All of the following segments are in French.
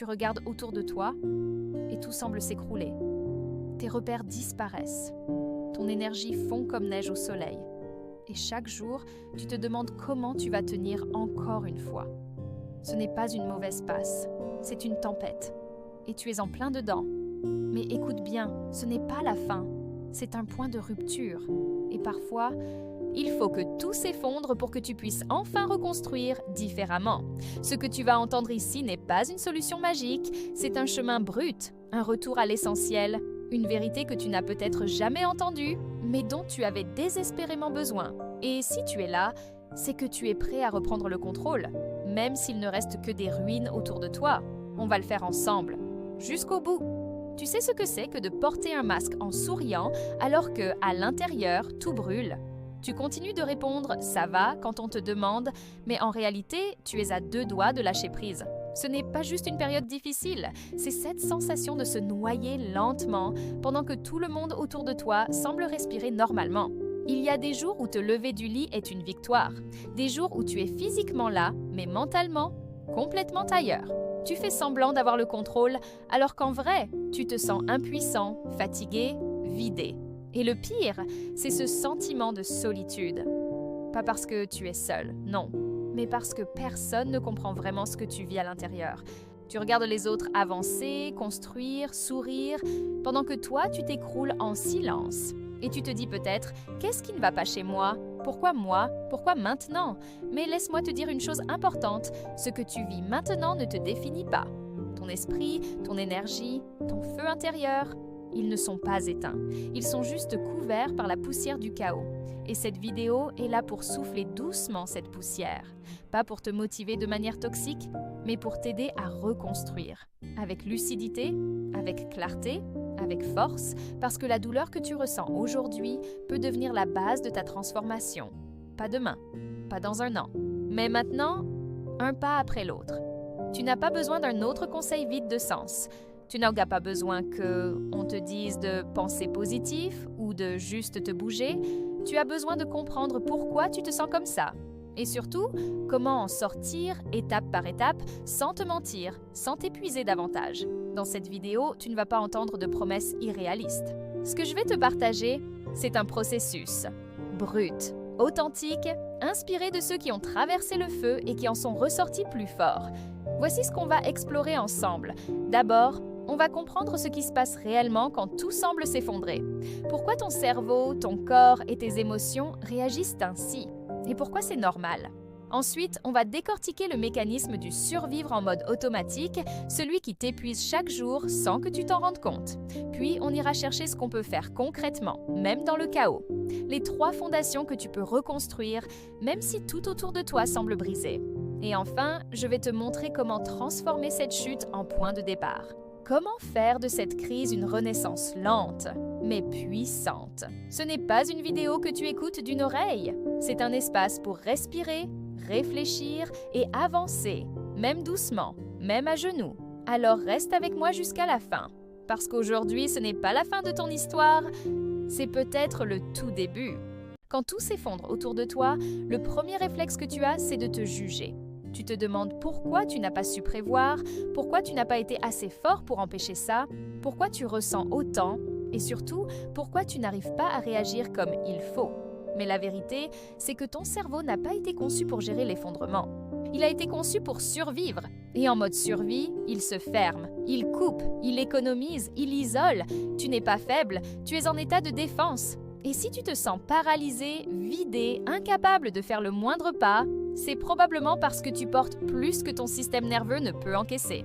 Tu regardes autour de toi et tout semble s'écrouler. Tes repères disparaissent. Ton énergie fond comme neige au soleil. Et chaque jour, tu te demandes comment tu vas tenir encore une fois. Ce n'est pas une mauvaise passe, c'est une tempête. Et tu es en plein dedans. Mais écoute bien, ce n'est pas la fin. C'est un point de rupture. Et parfois, il faut que tout s'effondre pour que tu puisses enfin reconstruire différemment. Ce que tu vas entendre ici n'est pas une solution magique, c'est un chemin brut, un retour à l'essentiel, une vérité que tu n'as peut-être jamais entendue, mais dont tu avais désespérément besoin. Et si tu es là, c'est que tu es prêt à reprendre le contrôle, même s'il ne reste que des ruines autour de toi. On va le faire ensemble, jusqu'au bout. Tu sais ce que c'est que de porter un masque en souriant alors que, à l'intérieur, tout brûle. Tu continues de répondre « ça va » quand on te demande, mais en réalité, tu es à 2 doigts de lâcher prise. Ce n'est pas juste une période difficile, c'est cette sensation de se noyer lentement pendant que tout le monde autour de toi semble respirer normalement. Il y a des jours où te lever du lit est une victoire, des jours où tu es physiquement là, mais mentalement, complètement ailleurs. Tu fais semblant d'avoir le contrôle, alors qu'en vrai, tu te sens impuissant, fatigué, vidé. Et le pire, c'est ce sentiment de solitude. Pas parce que tu es seul, non, mais parce que personne ne comprend vraiment ce que tu vis à l'intérieur. Tu regardes les autres avancer, construire, sourire, pendant que toi, tu t'écroules en silence. Et tu te dis peut-être « Qu'est-ce qui ne va pas chez moi ? Pourquoi moi ? Pourquoi maintenant ?» Mais laisse-moi te dire une chose importante, ce que tu vis maintenant ne te définit pas. Ton esprit, ton énergie, ton feu intérieur, ils ne sont pas éteints. Ils sont juste couverts par la poussière du chaos. Et cette vidéo est là pour souffler doucement cette poussière. Pas pour te motiver de manière toxique, mais pour t'aider à reconstruire. Avec lucidité, avec clarté, avec force, parce que la douleur que tu ressens aujourd'hui peut devenir la base de ta transformation. Pas demain, pas dans un an, mais maintenant, un pas après l'autre. Tu n'as pas besoin d'un autre conseil vide de sens. Tu n'as pas besoin qu'on te dise de penser positif ou de juste te bouger. Tu as besoin de comprendre pourquoi tu te sens comme ça. Et surtout, comment en sortir étape par étape sans te mentir, sans t'épuiser davantage. Dans cette vidéo, tu ne vas pas entendre de promesses irréalistes. Ce que je vais te partager, c'est un processus brut, authentique, inspiré de ceux qui ont traversé le feu et qui en sont ressortis plus forts. Voici ce qu'on va explorer ensemble. D'abord, on va comprendre ce qui se passe réellement quand tout semble s'effondrer. Pourquoi ton cerveau, ton corps et tes émotions réagissent ainsi? Et pourquoi c'est normal? Ensuite, on va décortiquer le mécanisme du survivre en mode automatique, celui qui t'épuise chaque jour sans que tu t'en rendes compte. Puis, on ira chercher ce qu'on peut faire concrètement, même dans le chaos. Les 3 fondations que tu peux reconstruire, même si tout autour de toi semble brisé. Et enfin, je vais te montrer comment transformer cette chute en point de départ. Comment faire de cette crise une renaissance lente, mais puissante? Ce n'est pas une vidéo que tu écoutes d'une oreille. C'est un espace pour respirer, réfléchir et avancer, même doucement, même à genoux. Alors reste avec moi jusqu'à la fin. Parce qu'aujourd'hui, ce n'est pas la fin de ton histoire, c'est peut-être le tout début. Quand tout s'effondre autour de toi, le premier réflexe que tu as, c'est de te juger. Tu te demandes pourquoi tu n'as pas su prévoir, pourquoi tu n'as pas été assez fort pour empêcher ça, pourquoi tu ressens autant et surtout pourquoi tu n'arrives pas à réagir comme il faut. Mais la vérité, c'est que ton cerveau n'a pas été conçu pour gérer l'effondrement. Il a été conçu pour survivre. Et en mode survie, il se ferme, il coupe, il économise, il isole. Tu n'es pas faible, tu es en état de défense. Et si tu te sens paralysé, vidé, incapable de faire le moindre pas, c'est probablement parce que tu portes plus que ton système nerveux ne peut encaisser.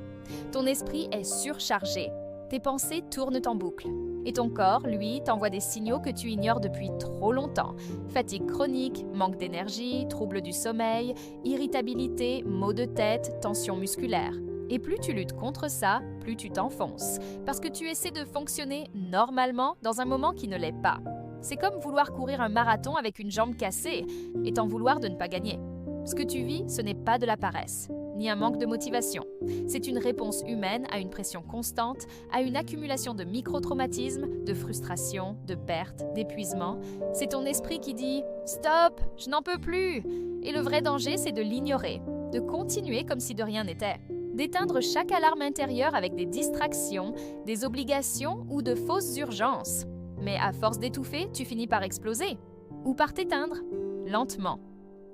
Ton esprit est surchargé. Tes pensées tournent en boucle. Et ton corps, lui, t'envoie des signaux que tu ignores depuis trop longtemps. Fatigue chronique, manque d'énergie, troubles du sommeil, irritabilité, maux de tête, tension musculaire. Et plus tu luttes contre ça, plus tu t'enfonces. Parce que tu essaies de fonctionner normalement dans un moment qui ne l'est pas. C'est comme vouloir courir un marathon avec une jambe cassée et t'en vouloir de ne pas gagner. Ce que tu vis, ce n'est pas de la paresse, ni un manque de motivation. C'est une réponse humaine à une pression constante, à une accumulation de micro-traumatismes, de frustration, de perte, d'épuisement. C'est ton esprit qui dit « Stop, je n'en peux plus !» Et le vrai danger, c'est de l'ignorer, de continuer comme si de rien n'était. d'éteindre chaque alarme intérieure avec des distractions, des obligations ou de fausses urgences. Mais à force d'étouffer, tu finis par exploser ou par t'éteindre, lentement.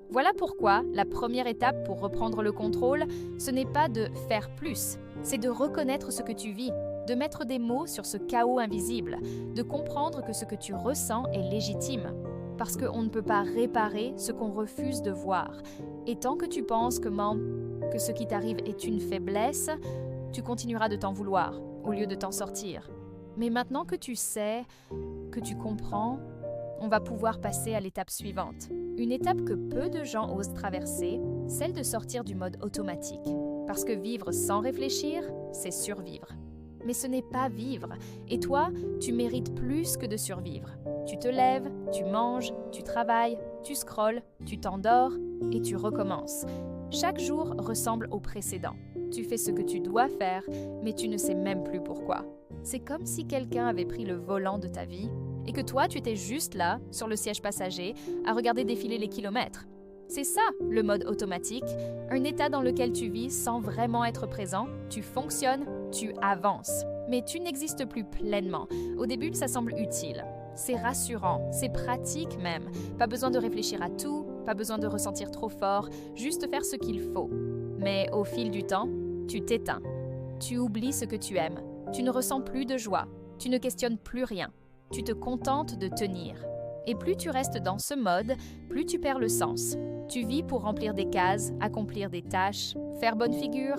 Voilà pourquoi la première étape pour reprendre le contrôle, ce n'est pas de faire plus, c'est de reconnaître ce que tu vis, de mettre des mots sur ce chaos invisible, de comprendre que ce que tu ressens est légitime. Parce qu'on ne peut pas réparer ce qu'on refuse de voir. Et tant que tu penses que ce qui t'arrive est une faiblesse, tu continueras de t'en vouloir, au lieu de t'en sortir. Mais maintenant que tu sais, que tu comprends, on va pouvoir passer à l'étape suivante. Une étape que peu de gens osent traverser, celle de sortir du mode automatique. Parce que vivre sans réfléchir, c'est survivre. Mais ce n'est pas vivre. Et toi, tu mérites plus que de survivre. Tu te lèves, tu manges, tu travailles, tu scrolles, tu t'endors et tu recommences. Chaque jour ressemble au précédent. Tu fais ce que tu dois faire, mais tu ne sais même plus pourquoi. C'est comme si quelqu'un avait pris le volant de ta vie et que toi, tu étais juste là, sur le siège passager, à regarder défiler les kilomètres. C'est ça, le mode automatique, un état dans lequel tu vis sans vraiment être présent, tu fonctionnes, tu avances. Mais tu n'existes plus pleinement. Au début, ça semble utile. C'est rassurant, c'est pratique même. Pas besoin de réfléchir à tout, pas besoin de ressentir trop fort, juste faire ce qu'il faut. Mais au fil du temps, tu t'éteins. Tu oublies ce que tu aimes. Tu ne ressens plus de joie. Tu ne questionnes plus rien. Tu te contentes de tenir. Et plus tu restes dans ce mode, plus tu perds le sens. Tu vis pour remplir des cases, accomplir des tâches, faire bonne figure,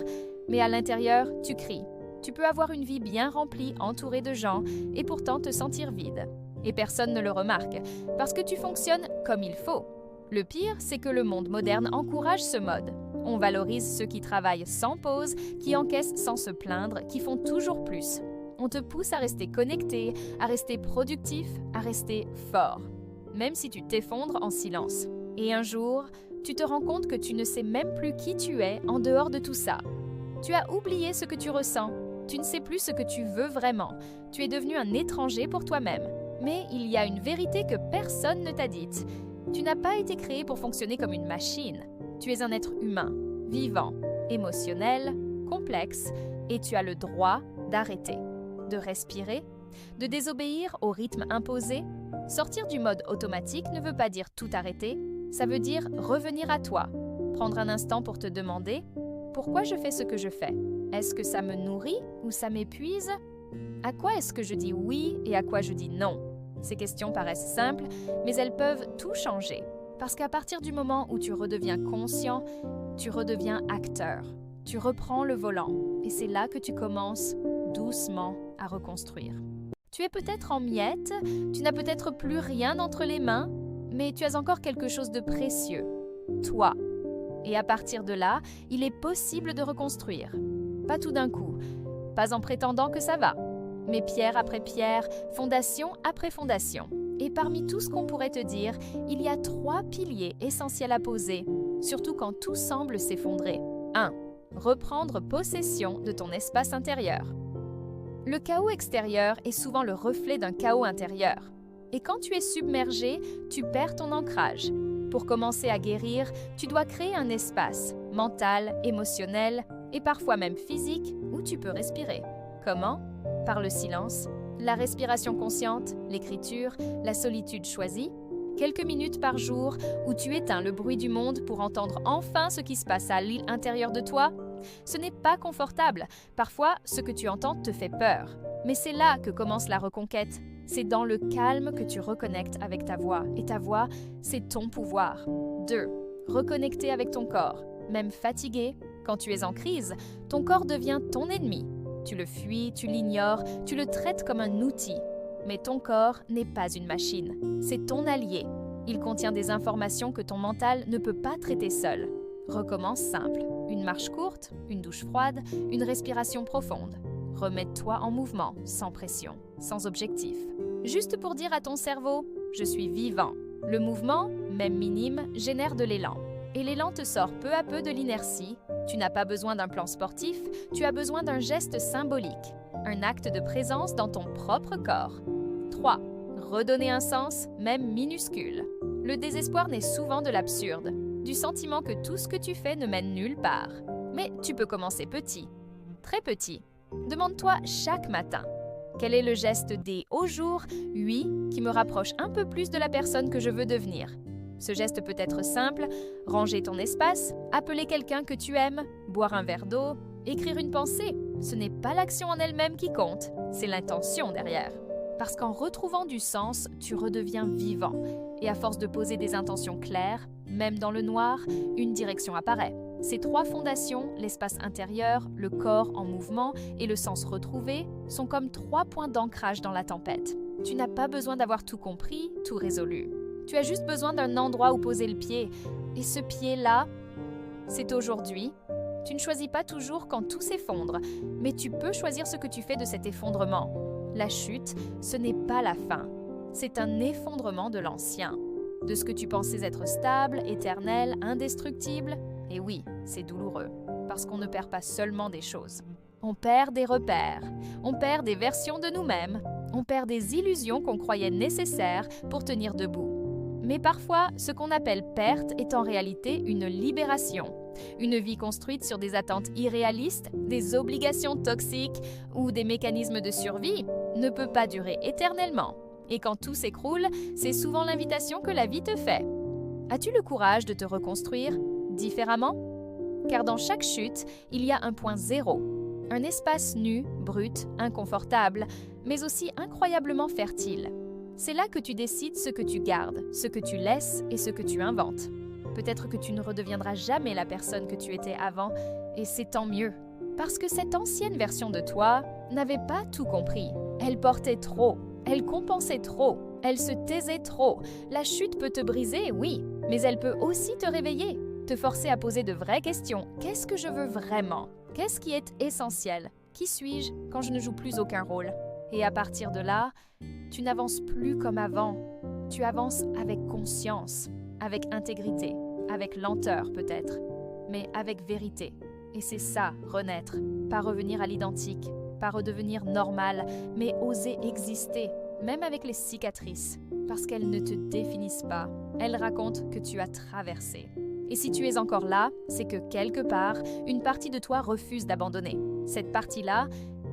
mais à l'intérieur, tu cries. Tu peux avoir une vie bien remplie, entourée de gens, et pourtant te sentir vide. Et personne ne le remarque, parce que tu fonctionnes comme il faut. Le pire, c'est que le monde moderne encourage ce mode. On valorise ceux qui travaillent sans pause, qui encaissent sans se plaindre, qui font toujours plus. On te pousse à rester connecté, à rester productif, à rester fort, même si tu t'effondres en silence. Et un jour, tu te rends compte que tu ne sais même plus qui tu es en dehors de tout ça. Tu as oublié ce que tu ressens. Tu ne sais plus ce que tu veux vraiment. Tu es devenu un étranger pour toi-même. Mais il y a une vérité que personne ne t'a dite. Tu n'as pas été créé pour fonctionner comme une machine. Tu es un être humain, vivant, émotionnel, complexe, et tu as le droit d'arrêter, de respirer, de désobéir au rythme imposé. Sortir du mode automatique ne veut pas dire tout arrêter, ça veut dire revenir à toi, prendre un instant pour te demander « Pourquoi je fais ce que je fais? Est-ce que ça me nourrit ou ça m'épuise? À quoi est-ce que je dis oui et à quoi je dis non ?» Ces questions paraissent simples, mais elles peuvent tout changer. Parce qu'à partir du moment où tu redeviens conscient, tu redeviens acteur. Tu reprends le volant et c'est là que tu commences doucement à reconstruire. Tu es peut-être en miettes, tu n'as peut-être plus rien entre les mains, mais tu as encore quelque chose de précieux, toi. Et à partir de là, il est possible de reconstruire. Pas tout d'un coup, pas en prétendant que ça va, mais pierre après pierre, fondation après fondation. Et parmi tout ce qu'on pourrait te dire, il y a 3 piliers essentiels à poser, surtout quand tout semble s'effondrer. 1. Reprendre possession de ton espace intérieur. Le chaos extérieur est souvent le reflet d'un chaos intérieur. Et quand tu es submergé, tu perds ton ancrage. Pour commencer à guérir, tu dois créer un espace mental, émotionnel et parfois même physique où tu peux respirer. Comment? Par le silence, la respiration consciente, l'écriture, la solitude choisie, quelques minutes par jour où tu éteins le bruit du monde pour entendre enfin ce qui se passe à l'intérieur de toi. Ce n'est pas confortable. Parfois, ce que tu entends te fait peur. Mais c'est là que commence la reconquête. C'est dans le calme que tu reconnectes avec ta voix. Et ta voix, c'est ton pouvoir. 2. Reconnecter avec ton corps. Même fatigué, quand tu es en crise, ton corps devient ton ennemi. Tu le fuis, tu l'ignores, tu le traites comme un outil. Mais ton corps n'est pas une machine. C'est ton allié. Il contient des informations que ton mental ne peut pas traiter seul. Recommence simple. Une marche courte, une douche froide, une respiration profonde. Remets-toi en mouvement, sans pression, sans objectif. Juste pour dire à ton cerveau « Je suis vivant ». Le mouvement, même minime, génère de l'élan. Et l'élan te sort peu à peu de l'inertie. Tu n'as pas besoin d'un plan sportif, tu as besoin d'un geste symbolique. Un acte de présence dans ton propre corps. 3. Redonner un sens, même minuscule. Le désespoir naît souvent de l'absurde, du sentiment que tout ce que tu fais ne mène nulle part. Mais tu peux commencer petit, très petit. Demande-toi chaque matin, quel est le geste des au jour, oui, qui me rapproche un peu plus de la personne que je veux devenir? Ce geste peut être simple, ranger ton espace, appeler quelqu'un que tu aimes, boire un verre d'eau, écrire une pensée. Ce n'est pas l'action en elle-même qui compte, c'est l'intention derrière. Parce qu'en retrouvant du sens, tu redeviens vivant. Et à force de poser des intentions claires, même dans le noir, une direction apparaît. Ces 3 fondations, l'espace intérieur, le corps en mouvement et le sens retrouvé, sont comme 3 points d'ancrage dans la tempête. Tu n'as pas besoin d'avoir tout compris, tout résolu. Tu as juste besoin d'un endroit où poser le pied. Et ce pied-là, c'est aujourd'hui. Tu ne choisis pas toujours quand tout s'effondre, mais tu peux choisir ce que tu fais de cet effondrement. La chute, ce n'est pas la fin. C'est un effondrement de l'ancien. De ce que tu pensais être stable, éternel, indestructible. Et oui, c'est douloureux, parce qu'on ne perd pas seulement des choses. On perd des repères, on perd des versions de nous-mêmes, on perd des illusions qu'on croyait nécessaires pour tenir debout. Mais parfois, ce qu'on appelle perte est en réalité une libération. Une vie construite sur des attentes irréalistes, des obligations toxiques ou des mécanismes de survie ne peut pas durer éternellement. Et quand tout s'écroule, c'est souvent l'invitation que la vie te fait. As-tu le courage de te reconstruire différemment? Car dans chaque chute, il y a un point zéro. Un espace nu, brut, inconfortable, mais aussi incroyablement fertile. C'est là que tu décides ce que tu gardes, ce que tu laisses et ce que tu inventes. Peut-être que tu ne redeviendras jamais la personne que tu étais avant, et c'est tant mieux. Parce que cette ancienne version de toi n'avait pas tout compris. Elle portait trop, elle compensait trop, elle se taisait trop. La chute peut te briser, oui, mais elle peut aussi te réveiller, te forcer à poser de vraies questions. Qu'est-ce que je veux vraiment? Qu'est-ce qui est essentiel? Qui suis-je quand je ne joue plus aucun rôle? Et à partir de là, tu n'avances plus comme avant. Tu avances avec conscience, avec intégrité, avec lenteur peut-être, mais avec vérité. Et c'est ça, renaître. Pas revenir à l'identique, pas redevenir normal, mais oser exister, même avec les cicatrices. Parce qu'elles ne te définissent pas. Elles racontent que tu as traversé. Et si tu es encore là, c'est que quelque part, une partie de toi refuse d'abandonner. Cette partie-là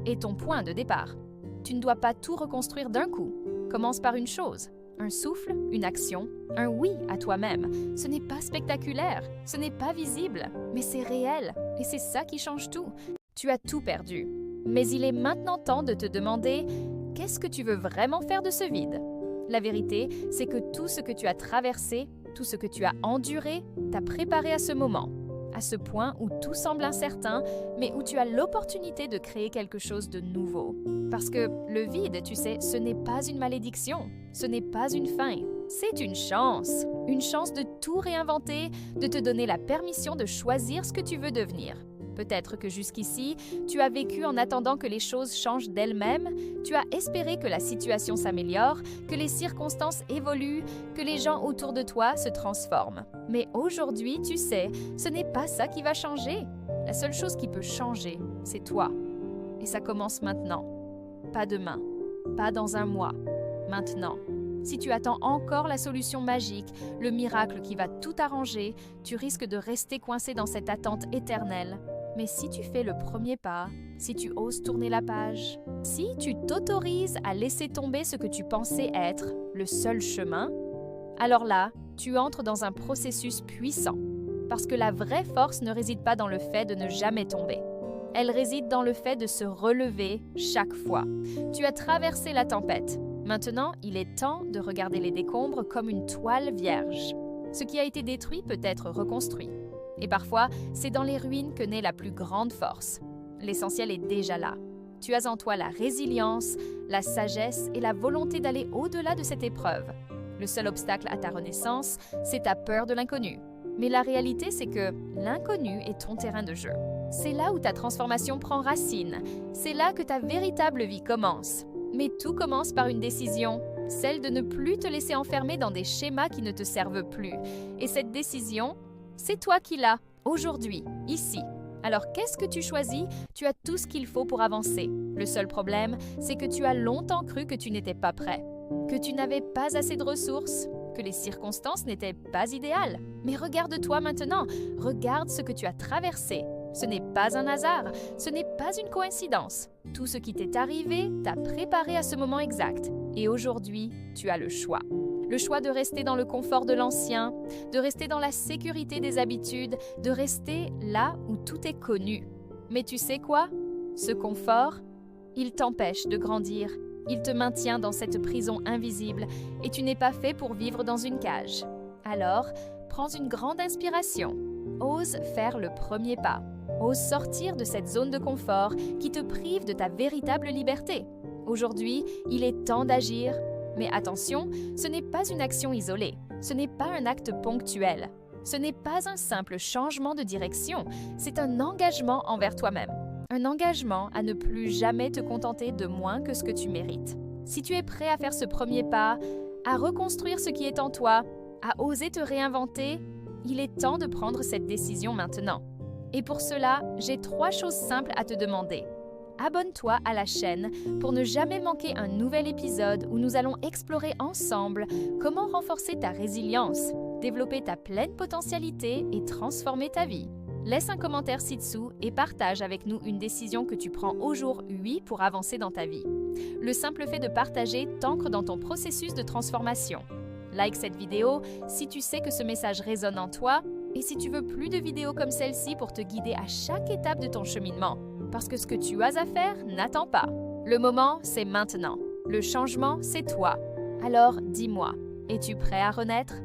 est ton point de départ. Tu ne dois pas tout reconstruire d'un coup. Commence par une chose, un souffle, une action, un oui à toi-même. Ce n'est pas spectaculaire, ce n'est pas visible, mais c'est réel. Et c'est ça qui change tout. Tu as tout perdu. Mais il est maintenant temps de te demander « Qu'est-ce que tu veux vraiment faire de ce vide ?» La vérité, c'est que tout ce que tu as traversé, tout ce que tu as enduré, t'a préparé à ce moment. À ce point où tout semble incertain, mais où tu as l'opportunité de créer quelque chose de nouveau. Parce que le vide, tu sais, ce n'est pas une malédiction, ce n'est pas une fin, c'est une chance de tout réinventer, de te donner la permission de choisir ce que tu veux devenir. Peut-être que jusqu'ici, tu as vécu en attendant que les choses changent d'elles-mêmes, tu as espéré que la situation s'améliore, que les circonstances évoluent, que les gens autour de toi se transforment. Mais aujourd'hui, tu sais, ce n'est pas ça qui va changer. La seule chose qui peut changer, c'est toi. Et ça commence maintenant. Pas demain, pas dans un mois, maintenant. Si tu attends encore la solution magique, le miracle qui va tout arranger, tu risques de rester coincé dans cette attente éternelle. Mais si tu fais le premier pas, si tu oses tourner la page, si tu t'autorises à laisser tomber ce que tu pensais être le seul chemin, alors là, tu entres dans un processus puissant. Parce que la vraie force ne réside pas dans le fait de ne jamais tomber. Elle réside dans le fait de se relever chaque fois. Tu as traversé la tempête. Maintenant, il est temps de regarder les décombres comme une toile vierge. Ce qui a été détruit peut être reconstruit. Et parfois, c'est dans les ruines que naît la plus grande force. L'essentiel est déjà là. Tu as en toi la résilience, la sagesse et la volonté d'aller au-delà de cette épreuve. Le seul obstacle à ta renaissance, c'est ta peur de l'inconnu. Mais la réalité, c'est que l'inconnu est ton terrain de jeu. C'est là où ta transformation prend racine. C'est là que ta véritable vie commence. Mais tout commence par une décision, celle de ne plus te laisser enfermer dans des schémas qui ne te servent plus. Et cette décision, c'est toi qui l'as, aujourd'hui, ici. Alors qu'est-ce que tu choisis? Tu as tout ce qu'il faut pour avancer. Le seul problème, c'est que tu as longtemps cru que tu n'étais pas prêt, que tu n'avais pas assez de ressources, que les circonstances n'étaient pas idéales. Mais regarde-toi maintenant, regarde ce que tu as traversé. Ce n'est pas un hasard, ce n'est pas une coïncidence. Tout ce qui t'est arrivé t'a préparé à ce moment exact. Et aujourd'hui, tu as le choix. Le choix de rester dans le confort de l'ancien, de rester dans la sécurité des habitudes, de rester là où tout est connu. Mais tu sais quoi? Ce confort, il t'empêche de grandir. Il te maintient dans cette prison invisible et tu n'es pas fait pour vivre dans une cage. Alors, prends une grande inspiration. Ose faire le premier pas. Ose sortir de cette zone de confort qui te prive de ta véritable liberté. Aujourd'hui, il est temps d'agir. Mais attention, ce n'est pas une action isolée. Ce n'est pas un acte ponctuel. Ce n'est pas un simple changement de direction. C'est un engagement envers toi-même. Un engagement à ne plus jamais te contenter de moins que ce que tu mérites. Si tu es prêt à faire ce premier pas, à reconstruire ce qui est en toi, à oser te réinventer, il est temps de prendre cette décision maintenant. Et pour cela, j'ai 3 choses simples à te demander. Abonne-toi à la chaîne pour ne jamais manquer un nouvel épisode où nous allons explorer ensemble comment renforcer ta résilience, développer ta pleine potentialité et transformer ta vie. Laisse un commentaire ci-dessous et partage avec nous une décision que tu prends au jour 8 pour avancer dans ta vie. Le simple fait de partager t'ancre dans ton processus de transformation. Like cette vidéo si tu sais que ce message résonne en toi et si tu veux plus de vidéos comme celle-ci pour te guider à chaque étape de ton cheminement. Parce que ce que tu as à faire n'attend pas. Le moment, c'est maintenant. Le changement, c'est toi. Alors, dis-moi, es-tu prêt à renaître?